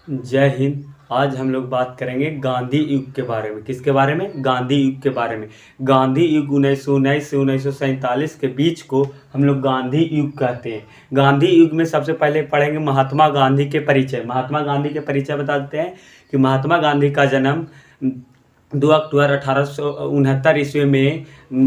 जय हिंद। आज हम लोग बात करेंगे गांधी युग के बारे में। किसके बारे में? गांधी युग के बारे में। गांधी युग 1919 से 1947 के बीच को हम लोग गांधी युग कहते हैं। गांधी युग में सबसे पहले पढ़ेंगे महात्मा गांधी के परिचय। महात्मा गांधी के परिचय बता देते हैं कि महात्मा गांधी का जन्म 2 अक्टूबर 1869 ईस्वी में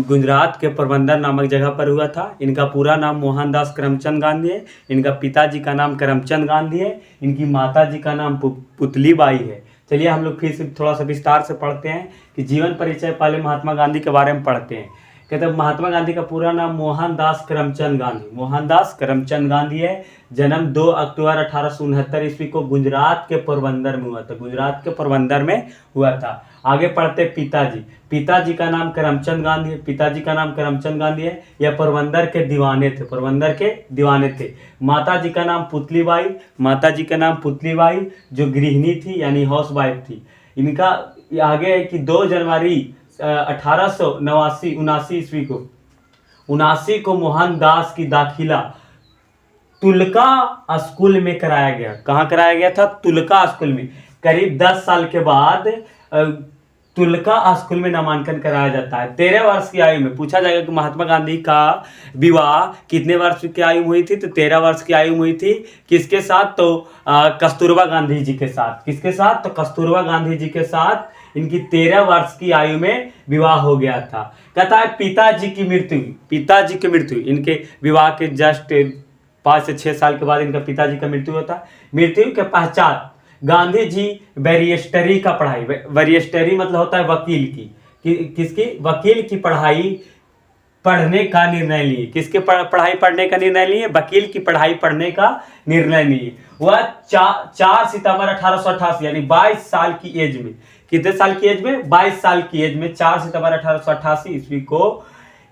गुजरात के पोरबंदर नामक जगह पर हुआ था। इनका पूरा नाम मोहनदास करमचंद गांधी है। इनका पिताजी का नाम करमचंद गांधी है। इनकी माता जी का नाम पुतली बाई है। चलिए हम लोग फिर से थोड़ा सा विस्तार से पढ़ते हैं कि जीवन परिचय पहले महात्मा गांधी के बारे में पढ़ते हैं। कहते हैं महात्मा गांधी का पूरा नाम मोहनदास करमचंद गांधी, मोहनदास करमचंद गांधी है। जन्म 2 अक्टूबर 1869 ईस्वी को गुजरात के पोरबंदर में हुआ था। गुजरात के पोरबंदर में हुआ था। आगे पढ़ते पिताजी। पिताजी का नाम करमचंद गांधी है। पिताजी का नाम करमचंद गांधी है। यह पोरबंदर के दीवाने थे। पोरबंदर के दीवाने थे। माता जी का नाम पुतली बाई। माता जी का नाम पुतली बाई जो गृहिणी थी यानी हाउस वाइफ थी। इनका आगे है कि 2 जनवरी 1879 ईस्वी को 79 को मोहनदास की दाखिला तुलका स्कूल में कराया गया। कहाँ कराया गया था? तुलका स्कूल में। करीब 10 साल के बाद तुलका स्कूल में नामांकन कराया जाता है। 13 वर्ष की आयु में। पूछा जाएगा कि महात्मा गांधी का विवाह कितने वर्ष की आयु में हुई थी? तो 13 वर्ष की आयु में हुई थी। किसके साथ? तो कस्तूरबा गांधी जी के साथ। किसके साथ? तो कस्तूरबा गांधी जी के साथ इनकी 13 वर्ष की आयु में विवाह हो गया था। कहता है पिताजी की मृत्यु। पिताजी की मृत्यु इनके विवाह के जस्ट 5 से 6 साल के बाद इनका पिताजी का मृत्यु होता है। मृत्यु के पश्चात गांधी जी बैरिस्टरी का पढ़ाई, बैरिस्टरी मतलब होता है वकील की, किसकी? वकील की पढ़ाई पढ़ने का निर्णय लिए। किसके पढ़ाई पढ़ने का निर्णय लिए? वकील की पढ़ाई पढ़ने का निर्णय लिए। वह 4 सितंबर 1888 यानी 22 साल की एज में, कितने साल की एज में? 22 साल की एज में 4 सितंबर 1888 ईस्वी को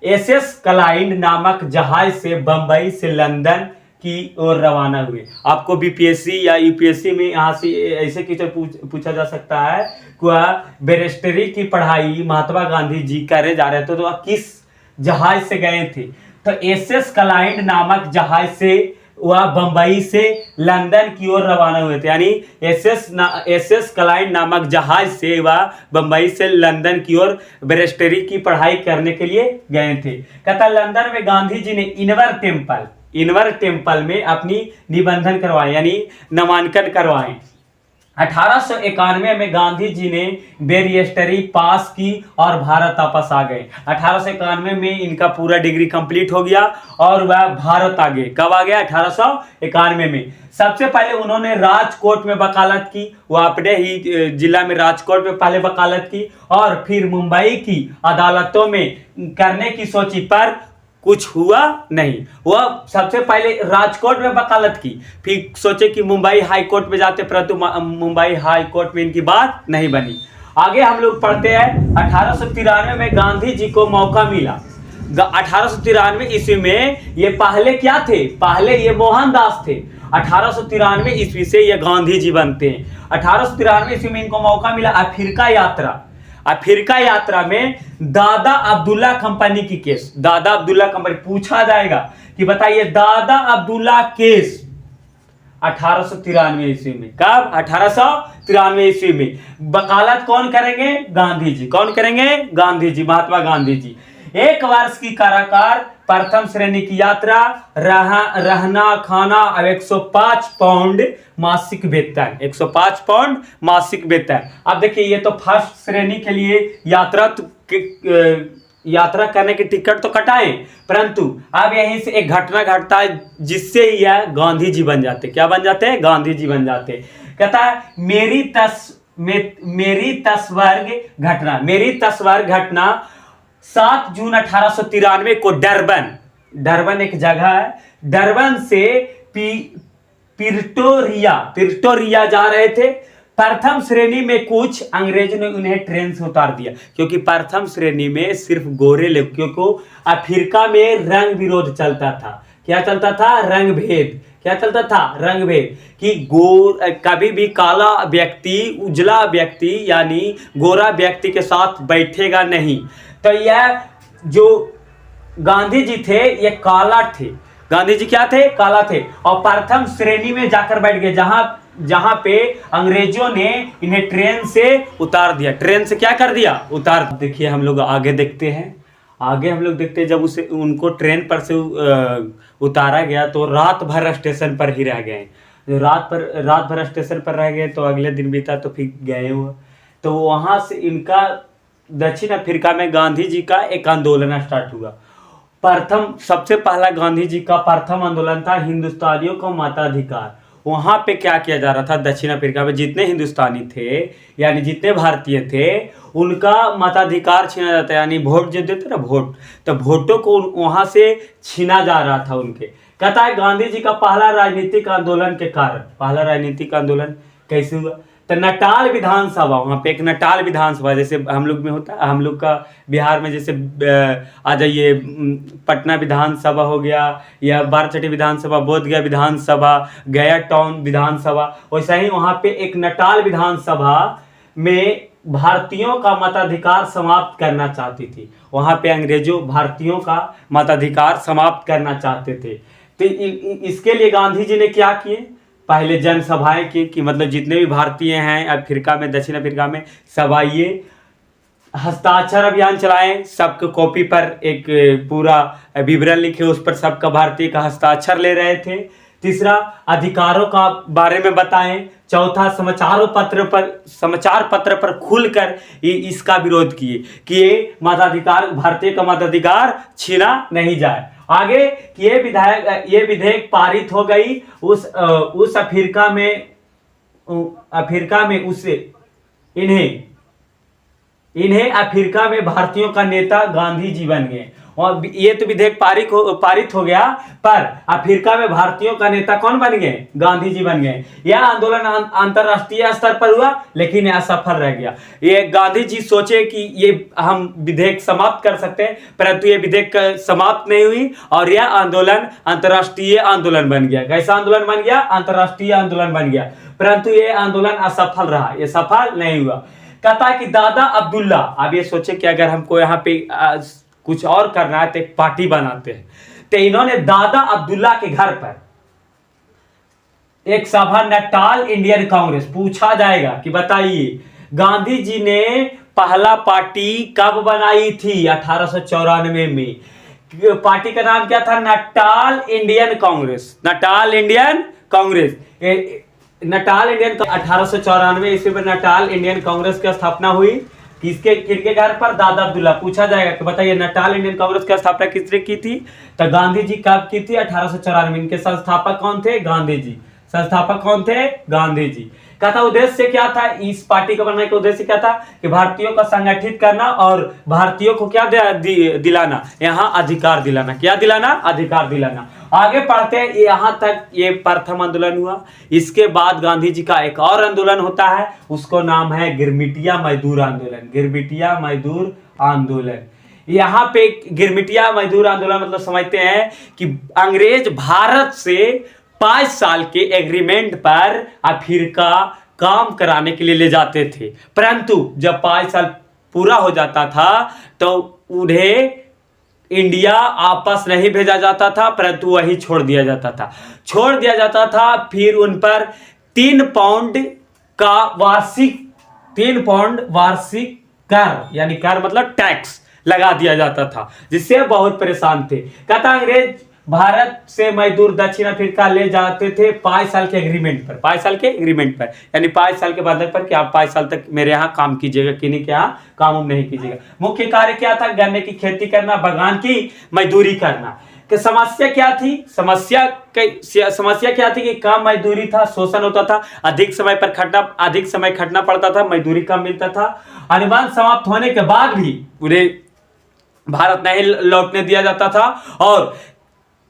SS क्लाइंड नामक जहाज से बंबई से लंदन की ओर रवाना हुए। आपको BPSC या UPSC में यहाँ से ऐसे क्वेश्चन पूछा जा सकता है कि वह बैरिस्टरी की पढ़ाई महात्मा गांधी जी करे जा रहे थे तो वह किस जहाज से गए थे? तो SS क्लाइंड नामक जहाज से वह बंबई से लंदन की ओर रवाना हुए थे। यानी SS क्लाइंड नामक जहाज से वह बंबई से लंदन की ओर बैरिस्टरी की पढ़ाई करने के लिए गए थे। कहता लंदन में गांधी जी ने इनवर टेम्पल में अपनी निबंधन करवाए यानी नामांकन करवाए। 1891 में गांधी जी ने बैरिस्टरी पास की और भारत वापस आ गए। 1891 में इनका पूरा डिग्री कंप्लीट हो गया और वह भारत आ गए। कब आ गया? 1891 में। सबसे पहले उन्होंने राजकोट में वकालत की। वह अपने ही जिला में राजकोट में पहले वकालत की और फिर मुंबई की अदालतों में करने की सोची पर कुछ हुआ नहीं। वह सबसे पहले राजकोट में वकालत की, फिर सोचे कि मुंबई हाई कोर्ट में जाते, परंतु मुंबई हाई कोर्ट में इनकी बात नहीं बनी। आगे हम लोग पढ़ते हैं 1893 में गांधी जी को मौका मिला। 1893 ईस्वी में ये पहले क्या थे? पहले ये मोहनदास थे। 1893 ईस्वी से ये गांधी जी बनते हैं। 1893 ईस्वी में इनको मौका मिला अफ्रीका यात्रा में दादा अब्दुल्ला कंपनी की केस। दादा अब्दुल्ला कंपनी पूछा जाएगा कि बताइए दादा अब्दुल्ला केस 1893 ईस्वी में। कब? 1893 ईस्वी में। वकालत कौन करेंगे? गांधी जी। कौन करेंगे? गांधी जी, महात्मा गांधी जी। 1 वर्ष की कारागार, प्रथम श्रेणी की यात्रा, रहना खाना और 105 पाउंड मासिक वेतन। 105 पाउंड मासिक वेतन। अब देखिए ये तो फर्स्ट श्रेणी के लिए यात्रा करने की टिकट तो कटाए, परंतु अब यहीं से एक घटना घटता है जिससे यह गांधी जी बन जाते। क्या बन जाते हैं? गांधी जी बन जाते। कहता है मेरी तस्वर घटना 7 जून 1893 को डरबन एक जगह है, डरबन से प्रिटोरिया जा रहे थे। प्रथम श्रेणी में कुछ अंग्रेजों ने उन्हें ट्रेन से उतार दिया क्योंकि प्रथम श्रेणी में सिर्फ गोरे लोग, क्योंकि अफ्रीका में रंग विरोध चलता था। क्या चलता था? रंग भेद। क्या चलता था? रंग भेद कि कभी भी काला व्यक्ति उजला व्यक्ति यानी गोरा व्यक्ति के साथ बैठेगा नहीं। तो यह जो गांधी जी थे ये काला थे। गांधी जी क्या थे? काला थे और प्रथम श्रेणी में जाकर बैठ गए जहां जहां पे अंग्रेजों ने इन्हें ट्रेन से उतार दिया। ट्रेन से क्या कर दिया? उतार। देखिए हम लोग आगे देखते हैं, आगे हम लोग देखते हैं जब उसे उनको ट्रेन पर से उतारा गया तो रात भर स्टेशन पर ही रह गए। रात भर स्टेशन पर रह गए तो अगले दिन बीता तो फिर गए हुआ। तो वहां से इनका दक्षिण अफ्रीका में गांधी जी का एक आंदोलन स्टार्ट हुआ। प्रथम सबसे पहला गांधी जी का प्रथम आंदोलन था हिंदुस्तानियों को मताधिकार। वहां पे क्या किया जा रहा था? दक्षिण अफ्रीका में जितने हिंदुस्तानी थे यानी जितने भारतीय थे उनका मताधिकार छीना जाता है, यानी वोट जो देते ना वोट, तो वोटों को वहां से छीना जा रहा था उनके। कहता है गांधी जी का पहला राजनीतिक आंदोलन के कारण, पहला राजनीतिक आंदोलन कैसे हुआ? तो नटाल विधानसभा, वहाँ पे एक नटाल विधानसभा जैसे हम लोग में होता है, हम लोग का बिहार में जैसे आ जाइए पटना विधानसभा हो गया या बारचटी विधानसभा, बोधगया विधानसभा, गया टाउन विधानसभा, वैसा ही वहाँ पे एक नटाल विधानसभा में भारतीयों का मताधिकार समाप्त करना चाहती थी। वहाँ पे अंग्रेजों भारतीयों का मताधिकार समाप्त करना चाहते थे। तो इसके लिए गांधी जी ने क्या किए? पहले जनसभाएं की कि मतलब जितने भी भारतीय हैं अफ्रीका में, दक्षिण अफ्रीका में, सब आइए। हस्ताक्षर अभियान चलाएं, सबके कॉपी पर एक पूरा विवरण लिखे, उस पर सबका भारतीय का हस्ताक्षर ले रहे थे। तीसरा, अधिकारों का बारे में बताएं। चौथा, समाचार पत्र पर खुलकर इसका विरोध किए कि ये मताधिकार, भारतीय का मताधिकार छीना नहीं जाए। आगे ये विधेयक पारित हो गई। उस अफ्रीका में उसे इन्हें अफ्रीका में भारतीयों का नेता गांधी जी बन गए। और ये तो विधेयक पारित हो गया, पर अफ्रीका में भारतीयों का नेता कौन बन गए? गांधी जी बन गए। यह आंदोलन अंतरराष्ट्रीय स्तर पर हुआ लेकिन यह असफल रह गया। ये गांधी जी सोचे कि ये हम विधेयक समाप्त कर सकते हैं, परंतु ये विधेयक समाप्त नहीं हुई और यह आंदोलन अंतरराष्ट्रीय आंदोलन बन गया। कैसा आंदोलन बन गया? अंतरराष्ट्रीय आंदोलन बन गया, परंतु ये आंदोलन असफल रहा, ये सफल नहीं हुआ। कहता है कि दादा अब्दुल्ला, अब ये सोचे कि अगर हमको यहाँ पे कुछ और करना है तो एक पार्टी बनाते हैं। तो इन्होंने दादा अब्दुल्ला के घर पर एक सभा, नटाल इंडियन कांग्रेस। पूछा जाएगा कि बताइए गांधी जी ने पहला पार्टी कब बनाई थी? 1894 में। पार्टी का नाम क्या था? Natal Indian Congress. Natal Indian Congress 1894 ईस्वी में नटाल इंडियन कांग्रेस की स्थापना हुई। किसके घर पर? दादा अब्दुल्ला। पूछा जाएगा कि बताइए नटाल इंडियन कांग्रेस की स्थापना किसने की थी? तो गांधी जी कब की थी? 1894 में। इनके संस्थापक कौन थे? गांधी जी। संस्थापक कौन थे? गांधी जी। कहता उद्देश्य क्या था? इस पार्टी को बनाने का उद्देश्य क्या था? कि भारतीयों को संगठित करना और भारतीयों को क्या दिलाना? यहाँ अधिकार दिलाना। क्या दिलाना? अधिकार दिलाना। आगे पढ़ते हैं, यहां तक ये प्रथम आंदोलन हुआ। इसके बाद गांधी जी का एक और आंदोलन होता है, उसको नाम है गिरमिटिया मजदूर आंदोलन। गिरमिटिया मजदूर आंदोलन। यहाँ पे गिरमिटिया मजदूर आंदोलन मतलब समझते हैं कि अंग्रेज भारत से 5 साल के एग्रीमेंट पर अफ्रीका काम कराने के लिए ले जाते थे, परंतु जब 5 साल पूरा हो जाता था तो उन्हें इंडिया वापस नहीं भेजा जाता था, परंतु वही छोड़ दिया जाता था। फिर उन पर 3 पाउंड वार्षिक कर, यानी कर मतलब टैक्स लगा दिया जाता था, जिससे बहुत परेशान थे। कहता अंग्रेज भारत से मजदूर दक्षिण अफ्रीका ले जाते थे 5 साल के एग्रीमेंट पर। 5 साल के एग्रीमेंट पर यानी 5 साल के बंधक पर कि आप 5 साल तक मेरे यहाँ काम कीजिएगा, किन्हीं के यहाँ काम नहीं कीजिएगा। मुख्य कार्य क्या था? गन्ने की खेती करना, बागान की मजदूरी करना। कि समस्या क्या थी? समस्या क्या थी कि कम मजदूरी था, शोषण होता था, अधिक समय खटना पड़ता था, मजदूरी कम मिलता था। अनुबंध समाप्त होने के बाद भी उन्हें भारत नहीं लौटने दिया जाता था और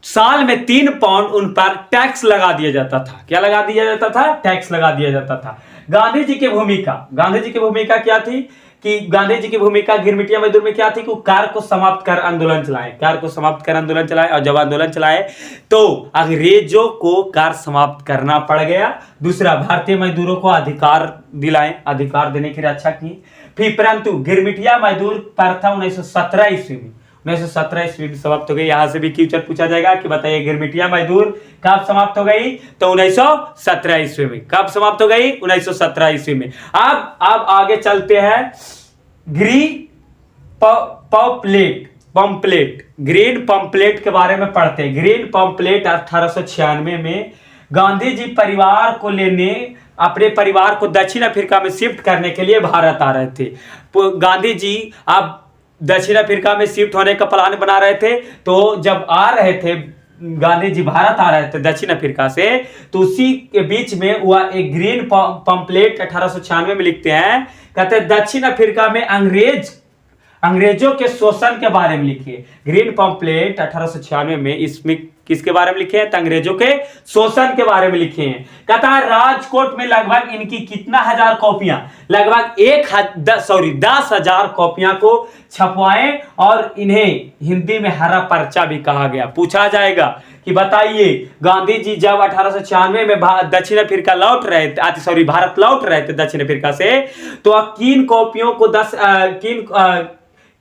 साल में 3 पाउंड उन पर टैक्स लगा दिया जाता था। क्या लगा दिया जाता था? टैक्स लगा दिया जाता था। गांधी जी की भूमिका क्या थी? कि गांधी जी की भूमिका गिरमिटिया मजदूर में क्या थी? कि कार्य को समाप्त कर आंदोलन चलाए और जब आंदोलन चलाए तो अंग्रेजों को कार्य समाप्त करना पड़ गया। दूसरा, भारतीय मजदूरों को अधिकार देने की रक्षा की। फिर परंतु गिरमिटिया मजदूर प्रथा 1917 ईस्वी में 1917 ईस्वी में समाप्त हो गई। यहाँ से भी क्वेश्चन पूछा जाएगा कि बताइए गिरमिटिया मजदूर कब समाप्त हो गई, तो 1917 ईस्वी में। कब समाप्त हो गई, 1917 ईस्वी में। अब आगे चलते हैं। ग्रीन पंपलेट, ग्रीन पंपलेट के बारे में पढ़ते हैं। ग्रीन पंपलेट 1896 में गांधी जी परिवार को लेने, अपने परिवार को दक्षिण अफ्रीका में शिफ्ट करने के लिए भारत आ रहे थे। गांधी जी अब दक्षिण अफ्रीका में शिफ्ट होने का प्लान बना रहे थे। तो जब आ रहे थे गांधी जी, भारत आ रहे थे दक्षिण अफ्रीका से, तो उसी के बीच में वह एक ग्रीन पंपलेट 1896 में लिखते हैं। कहते हैं दक्षिण अफ्रीका में अंग्रेजों के शोषण के बारे में लिखिए। ग्रीन पंपलेट 1896 में इसमें किसके बारे में लिखे हैं, तो अंग्रेजों के शोषण के बारे में लिखे हैं। कहता है राजकोट में लगभग इनकी कितना हजार कॉपियां, लगभग 10,000 कॉपियां को छपवाएं और इन्हें हिंदी में हरा पर्चा भी कहा गया। पूछा जाएगा कि बताइए गांधी जी जब 1896 में दक्षिण अफ्रीका लौट रहे थे, भारत लौट रहे थे दक्षिण अफ्रीका से, तो किन कॉपियों को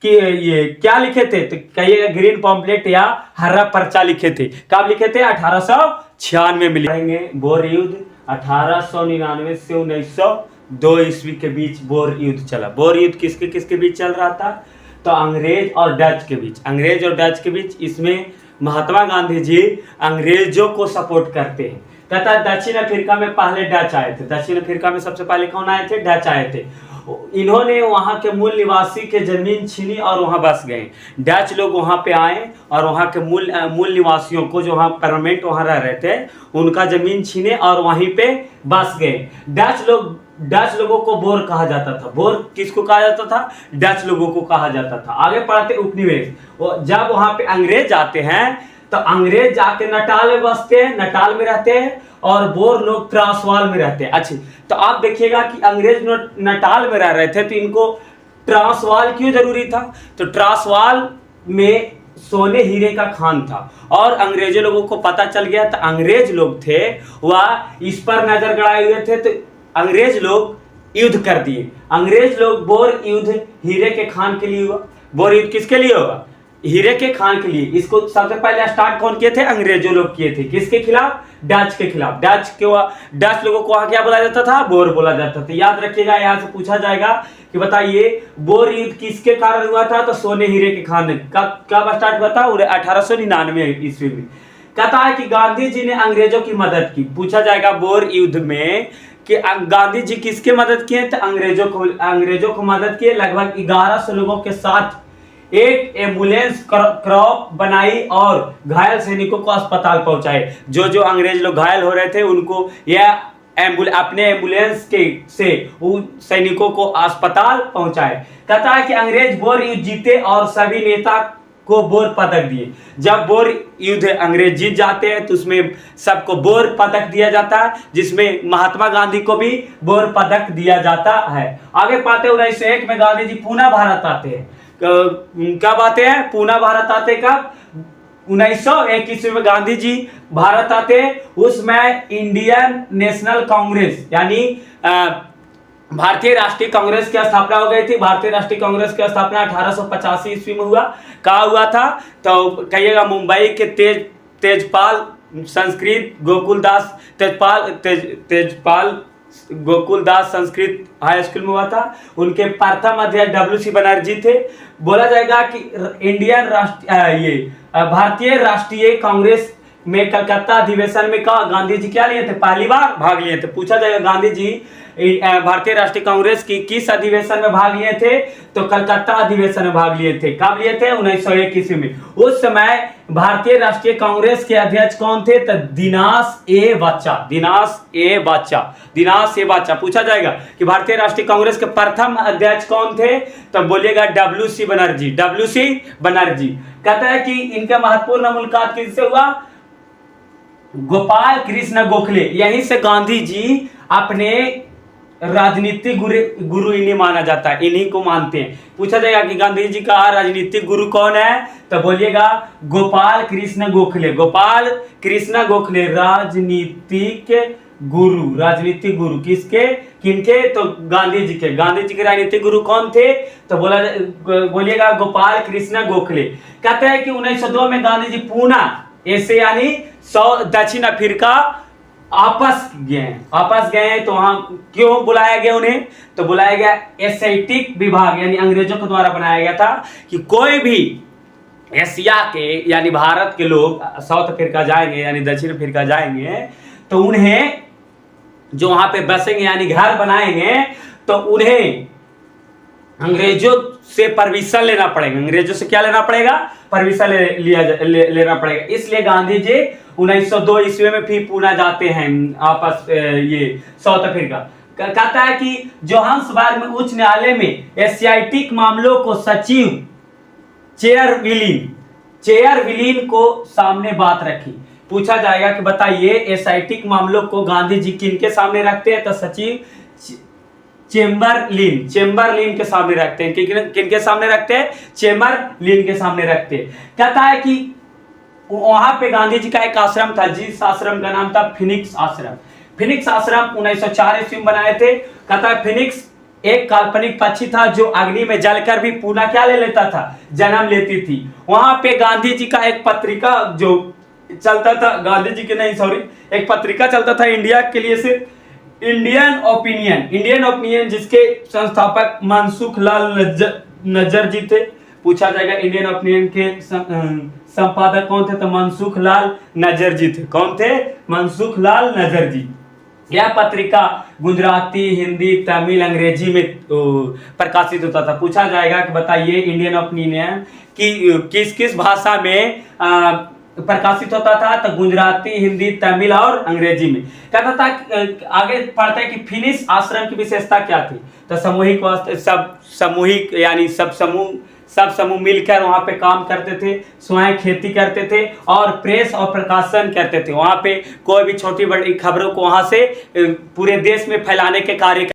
कि ये क्या लिखे थे, तो कहिएगा ग्रीन पंपलेट या हरा पर्चा लिखे थे। कब लिखे थे, 1896 में लिखेंगे। बोर युद्ध 1899 से 1902 ईस्वी के बीच बोर युद्ध चला। बोर युद्ध किसके किसके बीच चल रहा था, तो अंग्रेज और डच के बीच, अंग्रेज और डच के बीच। इसमें महात्मा गांधी जी अंग्रेजों को सपोर्ट करते हैं। कहता है दक्षिण अफ्रीका में पहले डच आए थे, दक्षिण अफ्रीका में सबसे पहले कौन आए थे, डच आए थे। इन्होंने वहां के मूल निवासी के जमीन छीनी और वहां बस गए। डच लोग वहां पे आए और वहां के मूल निवासियों को, जो वहां परमानेंट वहां रह रहे थे, उनका जमीन छीने और वहीं पे बस गए। डच लोगों को बोर कहा जाता था। बोर किसको कहा जाता था, डच लोगों को कहा जाता था। आगे पढ़ते उपनिवेश। जब वहां पे अंग्रेज आते हैं तो अंग्रेज जाके नटाल में बसते हैं, नटाल में रहते हैं, और बोर लोग ट्रांसवाल में रहते हैं। अच्छा, तो आप देखिएगा कि अंग्रेज नटाल में रह रहे थे, तो इनको ट्रांसवाल क्यों जरूरी था, तो ट्रांसवाल में सोने हीरे का खान था और अंग्रेजों लोगों को पता चल गया। तो अंग्रेज लोग थे वह इस पर नजर गड़ाए हुए थे, तो अंग्रेज लोग युद्ध कर दिए। अंग्रेज लोग बोर युद्ध हीरे के खान के लिए हुआ। बोर युद्ध किसके लिए होगा, हीरे के खान के लिए। इसको सबसे पहले स्टार्ट कौन किए थे, अंग्रेजों लोग किए थे। किसके खिलाफ, डच के खिलाफ। डच लोगों को क्या बोला जाता था, बोर बोला जाता था। याद रखिएगा, यहाँ से पूछा जाएगा कि बताइए बोर युद्ध किसके कारण हुआ था, तो सोने हीरे के खान। कब स्टार्ट हुआ था, 1899 ईस्वी में। कहता है कि गांधी जी ने अंग्रेजों की मदद की। पूछा जाएगा बोर युद्ध में कि गांधी जी किसके मदद किए, तो अंग्रेजों को मदद किए। लगभग 1100 लोगों के साथ एक एम्बुलेंस क्रॉप बनाई और घायल सैनिकों को अस्पताल पहुंचाए। जो अंग्रेज लोग घायल हो रहे थे उनको यह अपने एम्बुलेंस के से उन सैनिकों को अस्पताल पहुंचाए। कहता है कि अंग्रेज बोर युद्ध जीते और सभी नेता को बोर पदक दिए। जब बोर युद्ध अंग्रेज जीत जाते हैं तो उसमें सबको बोर पदक दिया जाता है, जिसमें महात्मा गांधी को भी बोर पदक दिया जाता है। आगे पाते 1901 में गांधी जी पुनः भारत आते हैं। कब आते हैं, पुनः भारत आते कब, 1901 ईस्वी में गांधी जी भारत आते हैं। उसमें इंडियन नेशनल कांग्रेस यानी भारतीय राष्ट्रीय कांग्रेस की स्थापना हो गई थी। भारतीय राष्ट्रीय कांग्रेस की स्थापना 1885 ईस्वी में हुआ। कहाँ हुआ था, तो कहिएगा मुंबई के तेजपाल संस्कृत गोकुलदास संस्कृत हाई स्कूल में हुआ था। उनके प्रथम अध्यक्ष WC बनर्जी थे। बोला जाएगा कि भारतीय राष्ट्रीय कांग्रेस में कलकत्ता अधिवेशन में गांधी जी क्या लिए थे, पहली बार भाग लिए थे। पूछा जाएगा गांधी जी भारतीय राष्ट्रीय कांग्रेस की किस अधिवेशन में भाग लिए थे, तो कलकत्ता अधिवेशन में भाग लिए थे। कब लिए थे, 1901 ईस्वी में। उस समय भारतीय राष्ट्रीय कांग्रेस के अध्यक्ष कौन थे, तो दिनास ए बाचा। पूछा जाएगा कि भारतीय राष्ट्रीय कांग्रेस के प्रथम अध्यक्ष कौन थे, तो बोलिएगा WC बनर्जी। कहता है कि इनका महत्वपूर्ण मुलाकात किससे हुआ, गोपाल कृष्ण गोखले। यहीं से गांधी जी अपने राजनीतिक गुरु इन्हें माना जाता है, इन्हीं को मानते हैं। पूछा जाएगा कि गांधी जी का राजनीतिक गुरु कौन है, तो बोलिएगा गोपाल कृष्ण गोखले राजनीतिक गुरु, राजनीतिक गुरु किसके, किनके, तो गांधी जी के। गांधी जी के राजनीतिक गुरु कौन थे, तो बोलिएगा गोपाल कृष्ण गोखले। कहते हैं कि 1902 में गांधी जी पूना ऐसे यानी दक्षिण अफ्रीका आपस गए हैं। तो वहां क्यों बुलाया गया उन्हें, तो बुलाया गया एशियाटिक विभाग यानी अंग्रेजों के द्वारा बनाया गया था कि कोई भी एशिया के यानी भारत के लोग साउथ अफ्रीका जाएंगे यानी दक्षिण अफ्रीका जाएंगे तो उन्हें जो वहां पे बसेंगे यानी घर बनाएंगे तो उन्हें अंग्रेजों से परमिशन लेना पड़ेगा। अंग्रेजों से क्या लेना पड़ेगा, परमिशन लेना पड़ेगा। इसलिए गांधी जी 1902 ईस्वी में फिर पूना जाते हैं आपस ये साउथ अफ्रीका। कहता है कि जोहान्सबर्ग में उच्च न्यायालय में एशियाटिक मामलों को सचिव चेयर विलीन को सामने बात रखी। पूछा जाएगा कि बताइए एशियाटिक मामलों को गांधी जी किनके सामने रखते हैं, तो सचिव चेम्बरलिन के सामने रखते हैं। किनके सामने रखते हैं, चेम्बरलिन के सामने रखते हैं। कहता है कि वहां पे गांधी जी का एक आश्रम था जिस आश्रम का नाम था फिनिक्स आश्रम। फिनिक्स आश्रम 1904 ईस्वी में बनाए थे। कहता है फिनिक्स एक काल्पनिक पक्षी था जो अग्नि में जलकर भी पूना क्या ले लेता था, जन्म लेती थी। वहां पे गांधी जी का एक पत्रिका जो चलता था, गांधी जी के नहीं सॉरी, एक पत्रिका चलता था इंडिया के लिए सिर्फ, इंडियन ओपिनियन जिसके संस्थापक मनसुख लाल नजर जी थे। पूछा जाएगा इंडियन ओपिनियन के संपादक कौन थे, तो मनसुख लाल नजर जी थे। कौन थे, मनसुख लाल नजर जी। यह पत्रिका गुजराती, हिंदी, तमिल, अंग्रेजी में प्रकाशित होता था। पूछा जाएगा कि बताइए इंडियन ओपिनियन की किस किस भाषा में प्रकाशित होता था, तो गुजराती, हिंदी, तमिल और अंग्रेजी में। कहता था आगे पढ़ते हैं कि फिनिक्स आश्रम की विशेषता क्या थी, तो सामूहिक यानी सब समूह मिलकर वहां पे काम करते थे, स्वयं खेती करते थे और प्रेस और प्रकाशन करते थे। वहां पे कोई भी छोटी बड़ी खबरों को वहां से पूरे देश में फैलाने के कार्य